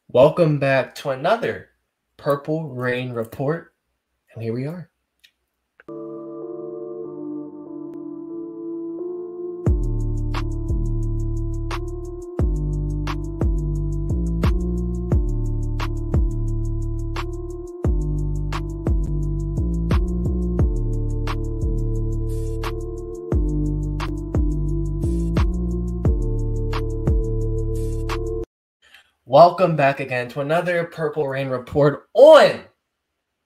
Welcome back to another Purple Rain Report, and here we are. Welcome back again to another Purple Rain Report on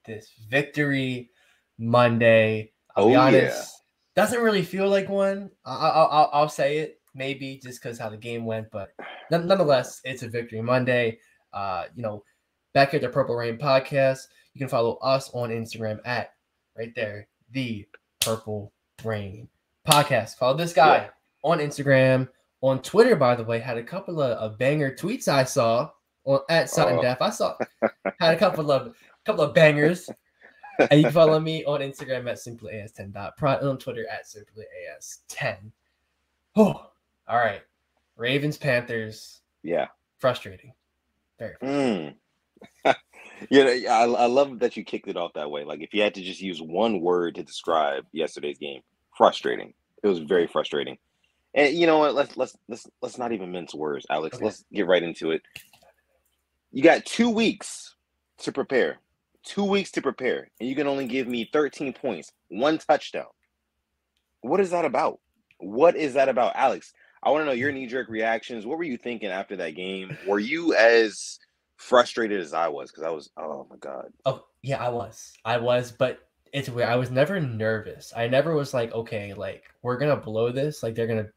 this Victory Monday. I'll be honest, doesn't really feel like one. I'll say it, maybe just because how the game went, but nonetheless, it's a Victory Monday. Back here at the Purple Rain Podcast, you can follow us on Instagram at right there, the Purple Rain Podcast. Follow this guy on Instagram. On Twitter, by the way, had a couple of banger tweets I saw on at Sudden Death. I saw had a couple of bangers. And you can follow me on Instagram at simplyas10.prod and on Twitter at simplyas10. Oh, all right. Ravens, Panthers. Yeah. Frustrating. Very frustrating. I love that you kicked it off that way. Like if you had to just use one word to describe yesterday's game, frustrating. It was very frustrating. And you know what? Let's not even mince words, Alex. Okay. Let's get right into it. You got 2 weeks to prepare. 2 weeks to prepare, and you can only give me 13 points, 1 touchdown. What is that about? What is that about, Alex? I want to know your knee-jerk reactions. What were you thinking after that game? Were you as frustrated as I was? Because I was, oh my God. Oh, yeah, I was, but it's weird. I was never nervous. I never was like, okay, like we're gonna blow this. Like they're gonna.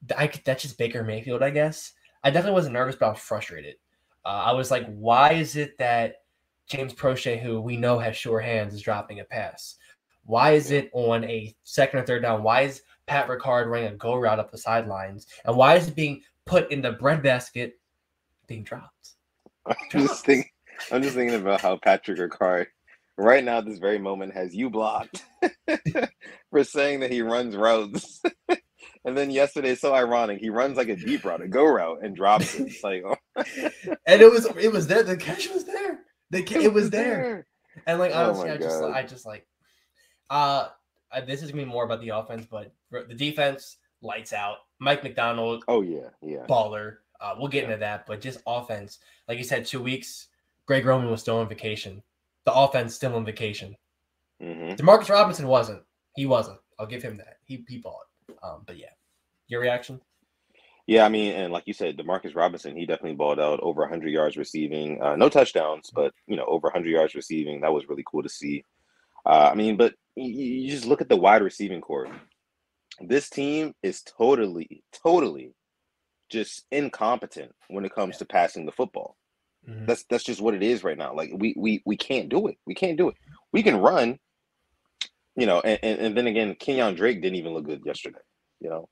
That's just Baker Mayfield, I guess. I definitely wasn't nervous, but I was frustrated. I was like, why is it that James Prochet, who we know has sure hands, is dropping a pass? Why is it on a second or third down? Why is Pat Ricard running a go route up the sidelines? And why is it being put in the breadbasket being dropped? I'm just thinking about how Patrick Ricard right now at this very moment has you blocked for saying that he runs routes. And then yesterday, so ironic, he runs like a deep route, a go route, and drops it. It's like, oh. And it was there. The catch was there. It was there. And like honestly, this is gonna be more about the offense, but the defense lights out. Mike McDonald. Oh yeah, baller. We'll get into that, but just offense, like you said, 2 weeks. Greg Roman was still on vacation. The offense still on vacation. Mm-hmm. Demarcus Robinson wasn't. He wasn't. I'll give him that. He balled. But yeah, your reaction? Yeah, I mean, and like you said, Demarcus Robinson, he definitely balled out, over 100 yards receiving. No touchdowns, but over 100 yards receiving. That was really cool to see. But you just look at the wide receiving core. This team is totally just incompetent when it comes to passing the football. Mm-hmm. That's just what it is right now. Like we can't do it. We can't do it. We can run, and then again, Kenyon Drake didn't even look good yesterday. No.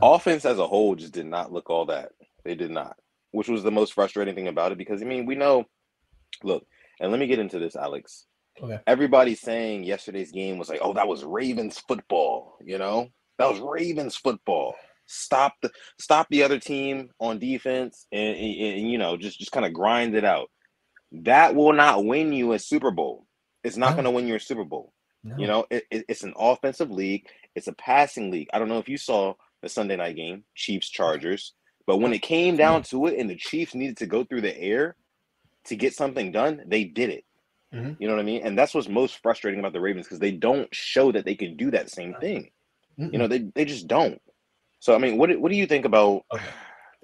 Offense as a whole just did not look all that. They did not, which was the most frustrating thing about it because, we know, look, and let me get into this, Alex. Okay. Everybody's saying yesterday's game was like, oh, that was Ravens football, That was Ravens football. Stop the other team on defense and just kind of grind it out. That will not win you a Super Bowl. It's not going to win you a Super Bowl. No. It's an offensive league. It's a passing league. I don't know if you saw the Sunday night game, Chiefs-Chargers, but when it came down to it and the Chiefs needed to go through the air to get something done, they did it. Mm-hmm. You know what I mean? And that's what's most frustrating about the Ravens because they don't show that they can do that same thing. Mm-mm. They just don't. So, what do you think about okay.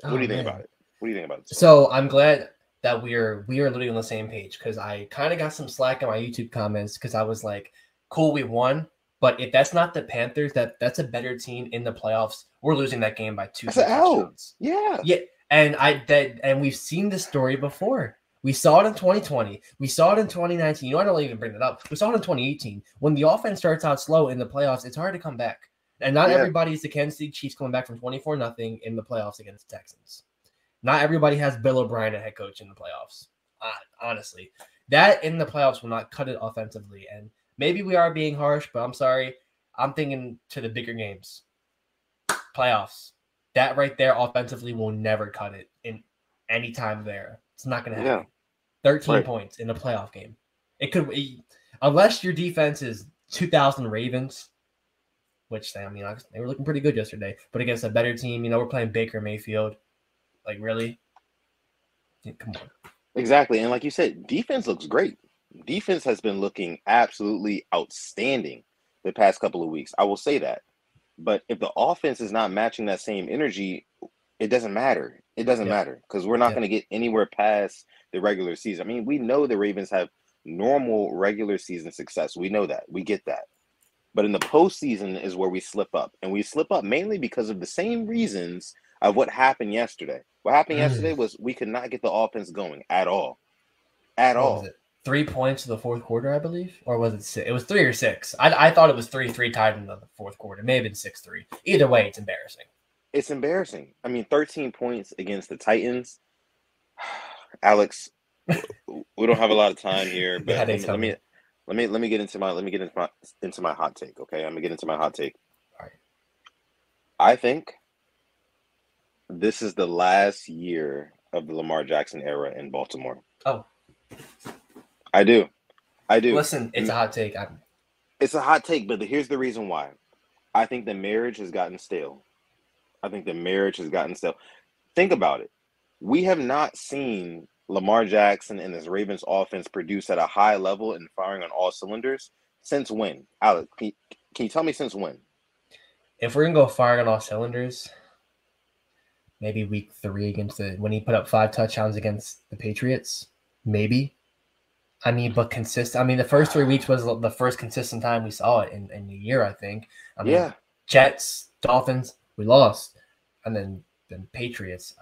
What do you think about it? What do you think about it? So I'm glad that we are literally on the same page because I kind of got some slack in my YouTube comments because I was like, cool, we won. But if that's not the Panthers, that's a better team in the playoffs. We're losing that game by 2 touchdowns. Yeah. Yeah. And we've seen this story before. We saw it in 2020. We saw it in 2019. I don't even bring it up. We saw it in 2018. When the offense starts out slow in the playoffs, it's hard to come back. And not everybody's the Kansas City Chiefs coming back from 24-0 in the playoffs against the Texans. Not everybody has Bill O'Brien as head coach in the playoffs. Honestly, that in the playoffs will not cut it offensively. And maybe we are being harsh, but I'm sorry. I'm thinking to the bigger games. Playoffs. That right there offensively will never cut it in anytime there. It's not going to Yeah. happen. 13 Right. points in a playoff game. It could, unless your defense is 2,000 Ravens, which they were looking pretty good yesterday, but against a better team, we're playing Baker Mayfield. Like, really? Yeah, come on. Exactly. And like you said, defense looks great. Defense has been looking absolutely outstanding the past couple of weeks. I will say that. But if the offense is not matching that same energy, it doesn't matter. It doesn't matter because we're not going to get anywhere past the regular season. I mean, we know the Ravens have normal regular season success. We know that. We get that. But in the postseason is where we slip up. And we slip up mainly because of the same reasons of what happened yesterday. What happened yesterday was we could not get the offense going at all. At all. Was it? 3 points to the fourth quarter, I believe? Or was it 6? It was 3 or 6. I thought it was 3-3 tied in the fourth quarter. It may have been 6-3. Either way, it's embarrassing. It's embarrassing. I mean, 13 points against the Titans. Alex, we don't have a lot of time here, but let me get into my hot take, okay? I'm gonna get into my hot take. All right. I think this is the last year of the Lamar Jackson era in Baltimore. Oh. I do. Listen, it's a hot take. It's a hot take, but here's the reason why. I think the marriage has gotten stale. Think about it. We have not seen Lamar Jackson and this Ravens offense produce at a high level and firing on all cylinders since when? Alex, can you tell me since when? If we're going to go firing on all cylinders, maybe week 3 when he put up 5 touchdowns against the Patriots, maybe. But consistent. The first 3 weeks was the first consistent time we saw it in the year, I think. Jets, Dolphins, we lost. And then Patriots,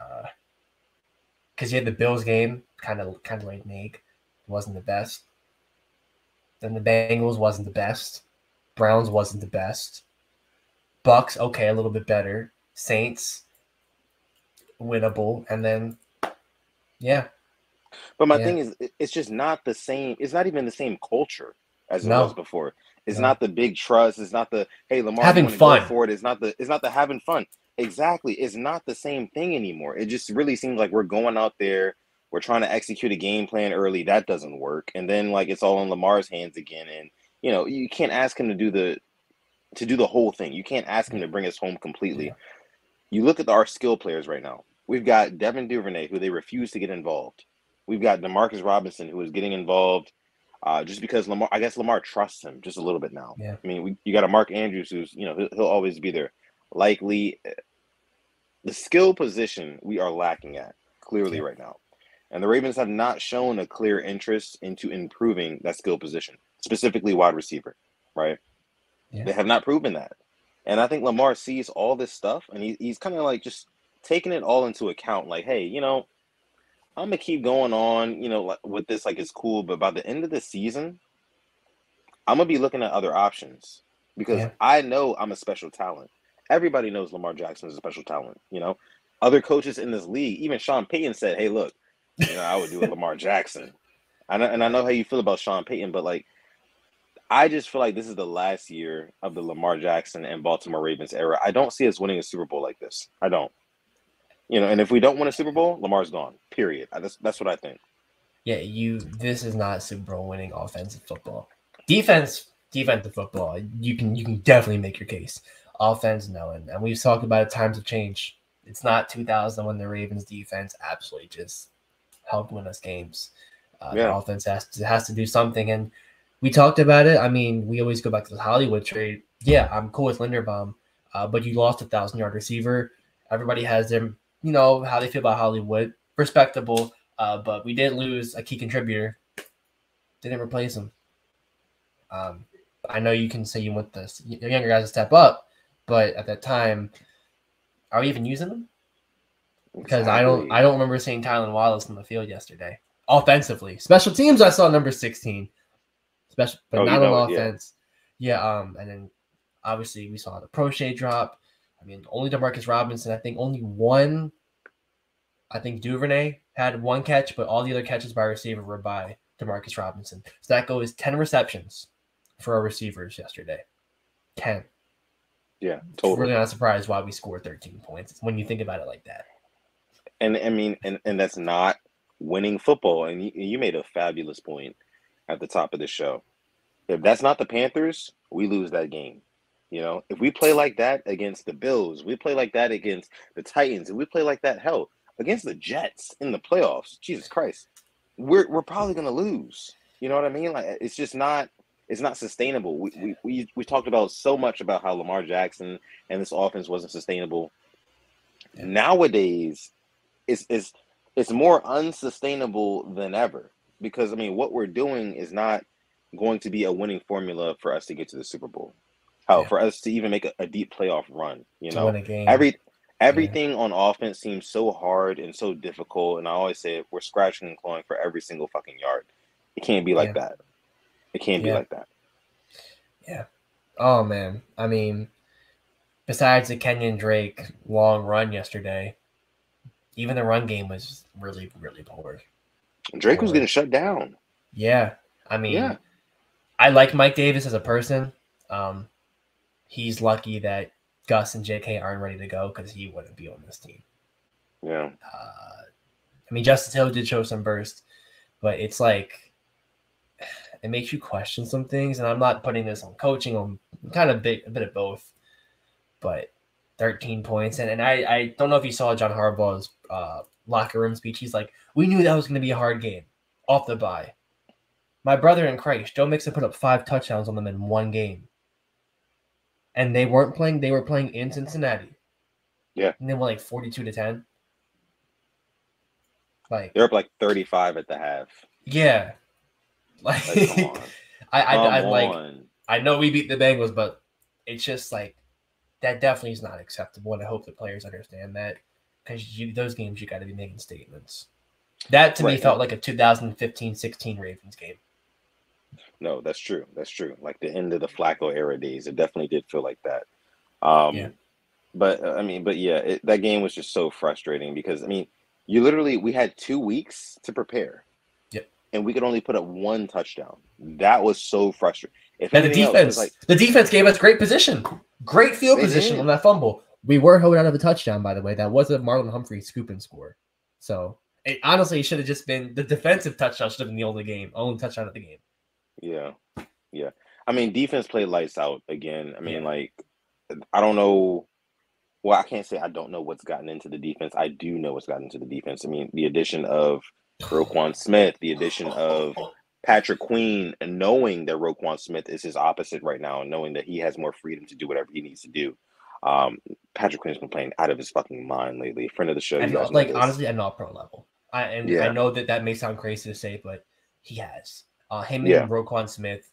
because you had the Bills game, kind of late in the egg. It wasn't the best. Then the Bengals wasn't the best. Browns wasn't the best. Bucks, okay, a little bit better. Saints, winnable. And then, yeah. But my thing is, it's just not the same. It's not even the same culture as it was before. It's not the big trust. It's not the, hey, Lamar, having fun. Go for it. It's not the having fun. Exactly. It's not the same thing anymore. It just really seems like we're going out there. We're trying to execute a game plan early. That doesn't work. And then it's all in Lamar's hands again. And, you can't ask him to do the whole thing. You can't ask him to bring us home completely. Yeah. You look at our skill players right now. We've got Devin Duvernay, who they refuse to get involved. We've got Demarcus Robinson, who is getting involved just because Lamar trusts him just a little bit now. Yeah. You got a Mark Andrews who's, he'll always be there. Likely, the skill position we are lacking at clearly right now. And the Ravens have not shown a clear interest into improving that skill position, specifically wide receiver, right? Yeah. They have not proven that. And I think Lamar sees all this stuff, and he's kind of just taking it all into account. Like, hey, I'm going to keep going on, with this, it's cool. But by the end of the season, I'm going to be looking at other options because I know I'm a special talent. Everybody knows Lamar Jackson is a special talent, Other coaches in this league, even Sean Payton said, hey, look, I would do a Lamar Jackson. And I know how you feel about Sean Payton, but, I just feel like this is the last year of the Lamar Jackson and Baltimore Ravens era. I don't see us winning a Super Bowl like this. I don't. And if we don't win a Super Bowl, Lamar's gone. Period. That's what I think. Yeah, this is not Super Bowl winning offensive football. Defensive football, you can definitely make your case. Offense, no, and we've talked about it, times have changed. It's not 2000 when the Ravens defense absolutely just helped win us games. The offense has to do something, and we talked about it. We always go back to the Hollywood trade. Yeah, I'm cool with Linderbaum, but you lost a 1,000-yard receiver. Everybody has their, how they feel about Hollywood. Respectable, but we did lose a key contributor. Didn't replace him. I know you can say you want the younger guys to step up, but at that time, are we even using them? Because I don't remember seeing Tylan Wallace on the field yesterday. Offensively. Special teams, I saw number 16. But not on offense. Yeah, and then obviously we saw the Prochet drop. Only Demarcus Robinson. I think only one. I think Duvernay had one catch, but all the other catches by receiver were by Demarcus Robinson. So that goes 10 receptions for our receivers yesterday. 10. Yeah, totally. Really not surprised why we scored 13 points when you think about it like that. And I mean, and that's not winning football. And you made a fabulous point at the top of the show. If that's not the Panthers, we lose that game. You know, if we play like that against the Bills, we play like that against the Titans, and we play like that, hell, against the Jets in the playoffs, Jesus Christ, we're probably gonna lose. You know what I mean? Like it's not sustainable. We talked about so much about how Lamar Jackson and this offense wasn't sustainable. Yeah. Nowadays, it's more unsustainable than ever because I mean what we're doing is not going to be a winning formula for us to get to the Super Bowl. For us to even make a deep playoff run, you know, win a game. Everything on offense seems so hard and so difficult. And I always say we're scratching and clawing for every single fucking yard. It can't be like that. It can't be like that. Yeah. Oh man. I mean, besides the Kenyon Drake long run yesterday, even the run game was really, really poor. Drake was getting shut down. Yeah. I mean, I like Mike Davis as a person. He's lucky that Gus and JK aren't ready to go because he wouldn't be on this team. Yeah. I mean, Justice Hill did show some burst, but it's like it makes you question some things. And I'm not putting this on coaching, on kind of a bit of both. But 13 points, and I don't know if you saw John Harbaugh's locker room speech. He's like, we knew that was going to be a hard game off the bye. My brother in Christ, Joe Mixon put up 5 touchdowns on them in one game. And they weren't playing. They were playing in Cincinnati. Yeah. And they were like 42-10. Like they're up like 35 at the half. Yeah. Like come on. I know we beat the Bengals, but it's just like that definitely is not acceptable. And I hope the players understand that because those games you got to be making statements. That to me felt like a 2015-16 Ravens game. No, that's true. That's true. Like the end of the Flacco era days, it definitely did feel like that. But I mean, that game was just so frustrating because I mean, we had 2 weeks to prepare. Yep. And we could only put up 1 touchdown. That was so frustrating. The defense gave us great position, great field position on that fumble. We were held out of a touchdown, by the way. That was a Marlon Humphrey scoop and score. So honestly, it should have just been the defensive touchdown. Should have been the only touchdown of the game. Yeah. I mean, defense played lights out again. I mean, like, I don't know. Well, I can't say I don't know what's gotten into the defense. I do know what's gotten into the defense. I mean, the addition of Roquan Smith, the addition of Patrick Queen, and knowing that Roquan Smith is his opposite right now, and knowing that he has more freedom to do whatever he needs to do. Patrick Queen's been playing out of his fucking mind lately. Friend of the show, honestly, at not pro level. I know that may sound crazy to say, but he has. Him and Roquan Smith,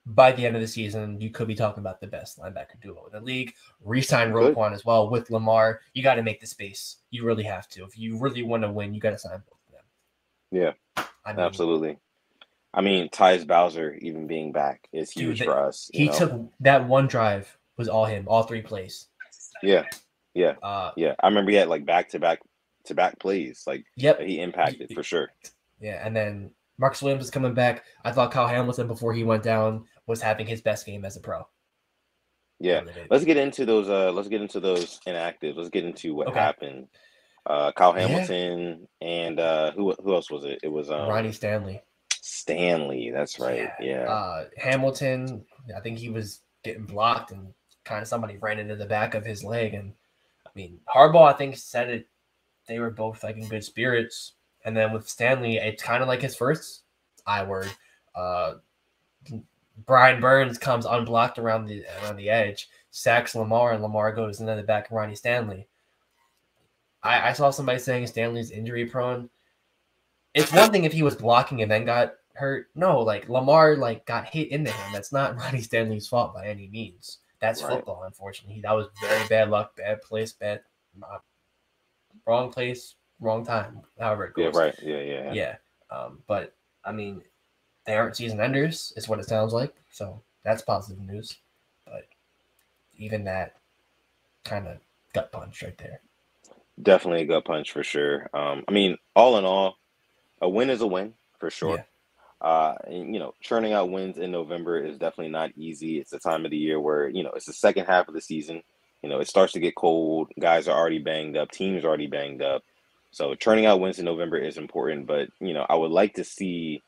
by the end of the season, you could be talking about the best linebacker duo in the league. Re-sign Roquan as well with Lamar. You got to make the space. You really have to. If you really want to win, you got to sign both of them. Yeah, absolutely. I mean, Tyus Bowser even being back is huge for us. He took that one drive was all him, all 3 plays. Yeah. I remember he had like back-to-back plays. Like, he impacted for sure. Yeah, and then Marcus Williams is coming back. I thought Kyle Hamilton, before he went down, was having his best game as a pro. Yeah, let's get into those inactives. Let's get into what happened. Kyle Hamilton and who else was it? It was Ronnie Stanley. Stanley, that's right. Yeah. Hamilton, I think he was getting blocked and kind of somebody ran into the back of his leg. And I mean, Harbaugh, I think, said it. They were both like in good spirits. And then with Stanley, it's kind of like his first I word. Brian Burns comes unblocked around the edge, sacks Lamar, and Lamar goes into the back of Ronnie Stanley. I saw somebody saying Stanley's injury prone. It's one thing if he was blocking and then got hurt. No, like Lamar got hit into him. That's not Ronnie Stanley's fault by any means. That's football, unfortunately. That was very bad luck, bad place, wrong place, wrong time. However it goes. Yeah, right. Yeah. But I mean, they aren't season enders, is what it sounds like. So that's positive news. But even that kind of gut punch right there. Definitely a gut punch for sure. I mean, all in all, a win is a win for sure. And, churning out wins in November is definitely not easy. It's the time of the year where, it's the second half of the season. It starts to get cold. Guys are already banged up. Teams are already banged up. So turning out wins in November is important, but I would like to see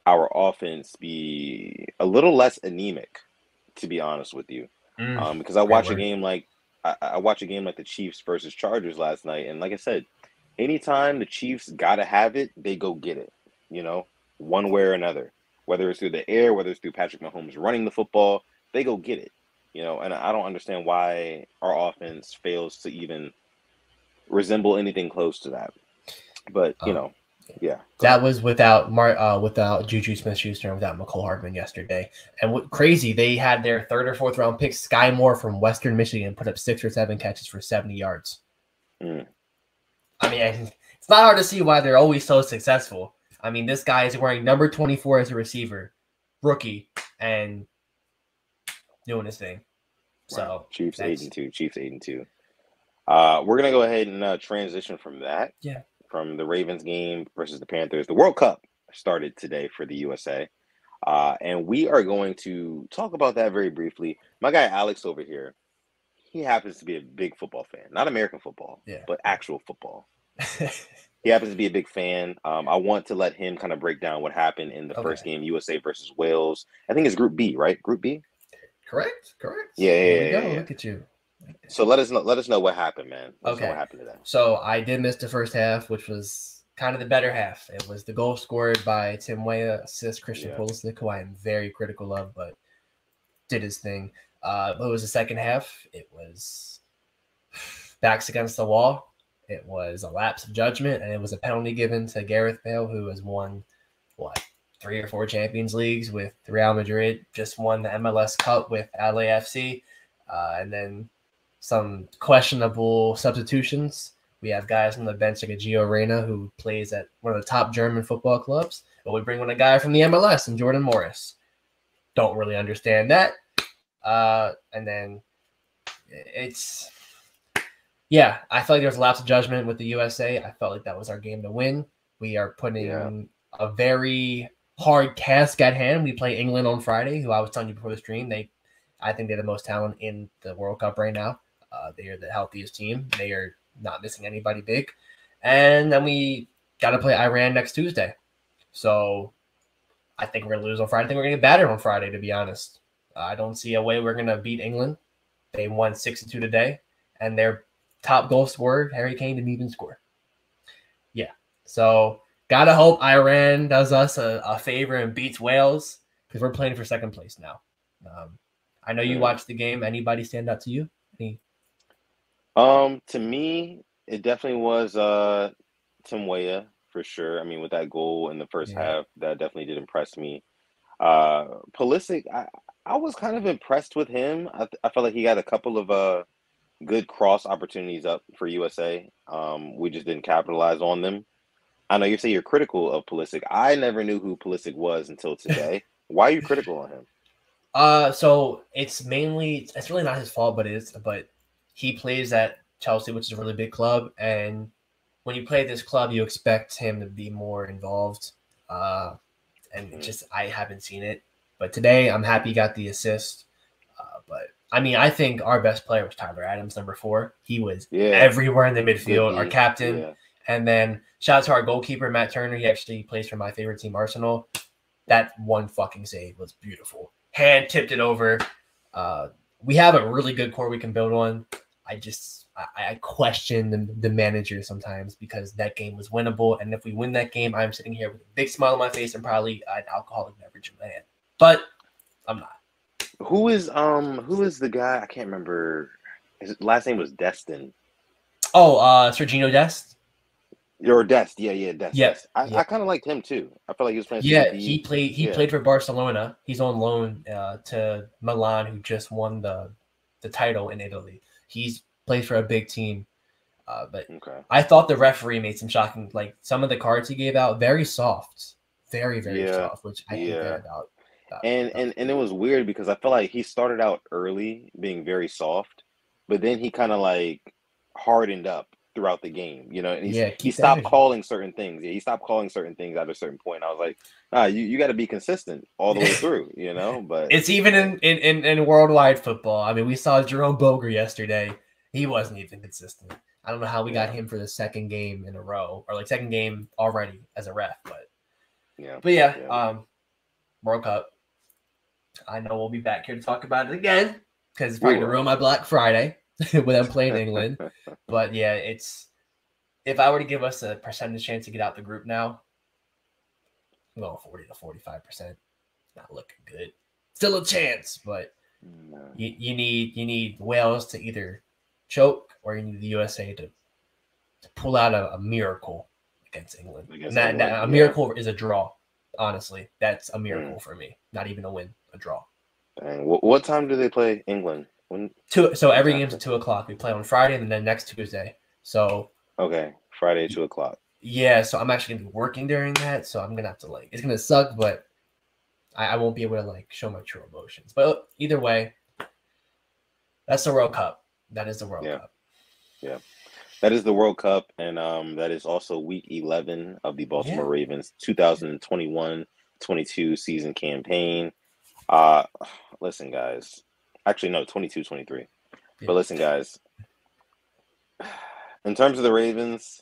our offense be a little less anemic, to be honest with you. Because I watch a game like the Chiefs versus Chargers last night, and like I said, anytime the Chiefs gotta have it, they go get it. One way or another, whether it's through the air, whether it's through Patrick Mahomes running the football, they go get it. And I don't understand why our offense fails to even resemble anything close to that. But yeah, that was without Juju Smith-Schuster and without Mecole Hardman yesterday. And what crazy, they had their 3rd or 4th round pick, Sky Moore from Western Michigan, put up 6 or 7 catches for 70 yards. I mean, it's not hard to see why they're always so successful. I mean, this guy is wearing number 24 as a receiver, rookie, and doing his thing. So Chiefs 8-2. We're gonna go ahead and transition from that. Yeah. From the Ravens game versus the Panthers. The World Cup started today for the USA. And we are going to talk about that very briefly. My guy Alex over here, he happens to be a big football fan. Not American football, but actual football. He happens to be a big fan. I want to let him kind of break down what happened in the first game, USA versus Wales. I think it's Group B, right? Group B? Correct. Yeah. There we go. Look at you. So let us know what happened, man. Let us know what happened to that. So I did miss the first half, which was kind of the better half. It was the goal scored by Tim Weah, assist Christian Pulisic, who I am very critical of, but did his thing. It was the second half. It was backs against the wall. It was a lapse of judgment, and it was a penalty given to Gareth Bale, who has won, 3 or 4 Champions Leagues with Real Madrid, just won the MLS Cup with LAFC, and then some questionable substitutions. We have guys on the bench like a Gio Reyna, who plays at one of the top German football clubs, but we bring in a guy from the MLS and Jordan Morris. Don't really understand that. And then it's... Yeah, I felt like there was a lapse of judgment with the USA. I felt like that was our game to win. We are putting a very hard task at hand. We play England on Friday, who I was telling you before the stream. I think they're the most talent in the World Cup right now. They are the healthiest team. They are not missing anybody big. And then we got to play Iran next Tuesday. So I think we're going to lose on Friday. I think we're going to get battered on Friday, to be honest. I don't see a way we're going to beat England. They won 6-2 today, and their top goal scorer, Harry Kane, didn't even score. Yeah. So got to hope Iran does us a favor and beats Wales, because we're playing for second place now. I know you watched the game. Anybody stand out to you? To me, it definitely was Tim Weah for sure. I mean, with that goal in the first half, that definitely did impress me. Pulisic, I was kind of impressed with him. I felt like he got a couple of good cross opportunities up for USA. We just didn't capitalize on them. I know you say you're critical of Pulisic. I never knew who Pulisic was until today. Why are you critical on him? So it's really not his fault, but he plays at Chelsea, which is a really big club, and when you play at this club, you expect him to be more involved. And I haven't seen it. But today, I'm happy he got the assist. But I mean, I think our best player was Tyler Adams, number 4. He was everywhere in the midfield, our captain. Yeah. And then shout out to our goalkeeper, Matt Turner. He actually plays for my favorite team, Arsenal. That one fucking save was beautiful. Hand tipped it over. We have a really good core we can build on. I question the manager sometimes, because that game was winnable. And if we win that game, I'm sitting here with a big smile on my face and probably an alcoholic beverage in my hand. But I'm not. Who is the guy? I can't remember. His last name was Destin. Oh, Serginho Dest. Or Dest, yeah, Dest. Yes, I kind of liked him too. I felt like he was playing. Yeah, he played for Barcelona. He's on loan to Milan, who just won the title in Italy. He's played for a big team. But I thought the referee made some shocking, like some of the cards he gave out, very soft, very soft, which I hate that about. And it was weird because I felt like he started out early being very soft, but then he kind of like hardened up throughout the game, and he stopped calling certain things. Yeah, he stopped calling certain things at a certain point. I was like, you got to be consistent all the way through, But it's even in worldwide football. I mean, we saw Jerome Boger yesterday. He wasn't even consistent. I don't know how we got him for the second game in a row, or like second game already as a ref, but World Cup. I know we'll be back here to talk about it again because it's probably gonna ruin my Black Friday with them playing England. But yeah, it's if I were to give us a percentage chance to get out the group now, I'm going 40 to 45%. Not looking good. Still a chance, but you need Wales to either choke or you need the USA to pull out a miracle against England. A miracle is a draw. Honestly, that's a miracle for me. Not even a win, a draw. Dang. What time do they play England? So every game's at 2:00. We play on Friday and then next Tuesday. So okay, Friday at 2:00. Yeah, so I'm actually gonna be working during that, so I'm gonna have to it's gonna suck, but I won't be able to show my true emotions. But either way, that's the World Cup. That is the World Cup. Yeah. That is the World Cup, and that is also week 11 of the Baltimore Ravens 2021-22 season campaign. Listen, guys. Actually, no, 22-23. Yeah. But listen, guys. In terms of the Ravens,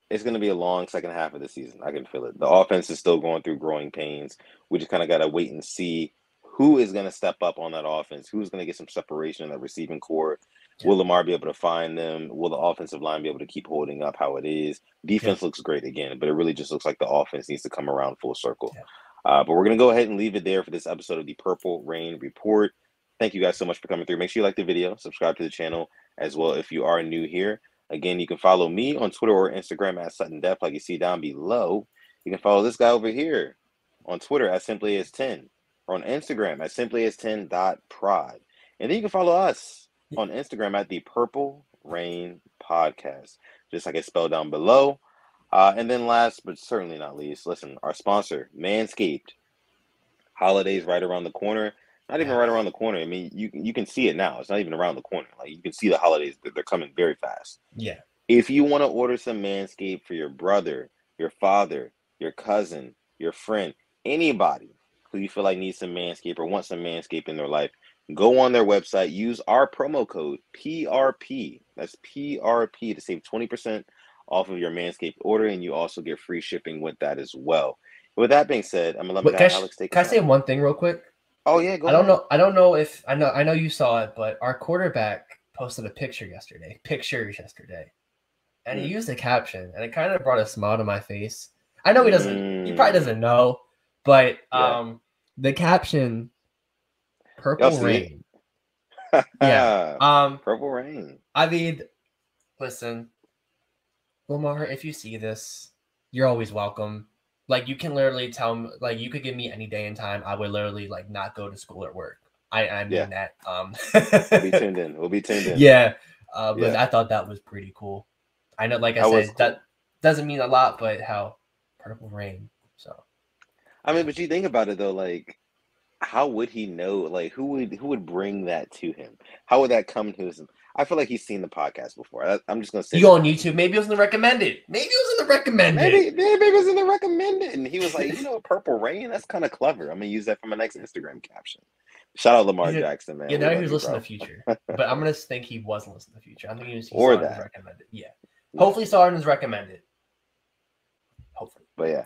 it's going to be a long second half of the season. I can feel it. The offense is still going through growing pains. We just kind of got to wait and see who is going to step up on that offense, who's going to get some separation in that receiving core. Yeah. Will Lamar be able to find them? Will the offensive line be able to keep holding up how it is? Defense looks great again, but it really just looks like the offense needs to come around full circle. Yeah. But we're going to go ahead and leave it there for this episode of the Purple Rain Report. Thank you guys so much for coming through. Make sure you like the video, subscribe to the channel as well if you are new here. Again, you can follow me on Twitter or Instagram at Sutton Def, like you see down below. You can follow this guy over here on Twitter at SimplyAs10 or on Instagram at SimplyAs10.prod. And then you can follow us on Instagram at the Purple Rain Podcast, just like it's spelled down below. And then last but certainly not least, listen, our sponsor, Manscaped. Holidays right around the corner. Not even right around the corner. I mean, you can see it now. It's not even around the corner. Like, you can see the holidays. They're coming very fast. Yeah. If you want to order some Manscaped for your brother, your father, your cousin, your friend, anybody who you feel like needs some Manscaped or wants some Manscaped in their life, go on their website. Use our promo code PRP. That's PRP to save 20% off of your Manscaped order, and you also get free shipping with that as well. With that being said, I'm going to let my guy Alex take it. Can I say one thing real quick? Oh yeah, go ahead. I don't know if I know you saw it, but our quarterback posted a pictures yesterday, and he used a caption, and it kind of brought a smile to my face. I know he probably doesn't know, but the caption, "Purple Rain." Purple Rain. I mean, listen, Lamar, if you see this, you're always welcome. Like, you can literally tell me, like, you could give me any day and time. I would literally, like, not go to school or work. I mean that. We'll be tuned in. Yeah. But I thought that was pretty cool. I know, like I said, that doesn't mean a lot, but how Purple Rain. So. I mean, but you think about it, though, like, how would he know? Like, who would bring that to him? How would that come to him? I feel like he's seen the podcast before. I'm just gonna say. You go on YouTube. Maybe it was in the recommended. Maybe it was in the recommended, and he was like, Purple Rain. That's kind of clever. I'm gonna use that for my next Instagram caption. Shout out Lamar Jackson, man. You know, he was listening to Future, but I'm gonna think he wasn't listening to Future. I think he saw it as recommended. Yeah, hopefully saw it as recommended. Hopefully, but yeah,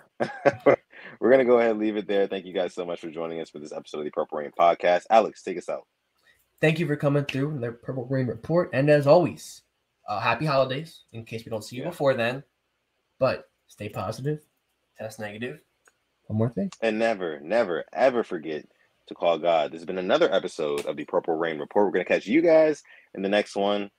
we're gonna go ahead and leave it there. Thank you guys so much for joining us for this episode of the Purple Rain Podcast. Alex, take us out. Thank you for coming through the Purple Rain Report. And as always, happy holidays in case we don't see you before then. But stay positive, test negative. One more thing. And never, never, ever forget to call God. This has been another episode of the Purple Rain Report. We're going to catch you guys in the next one.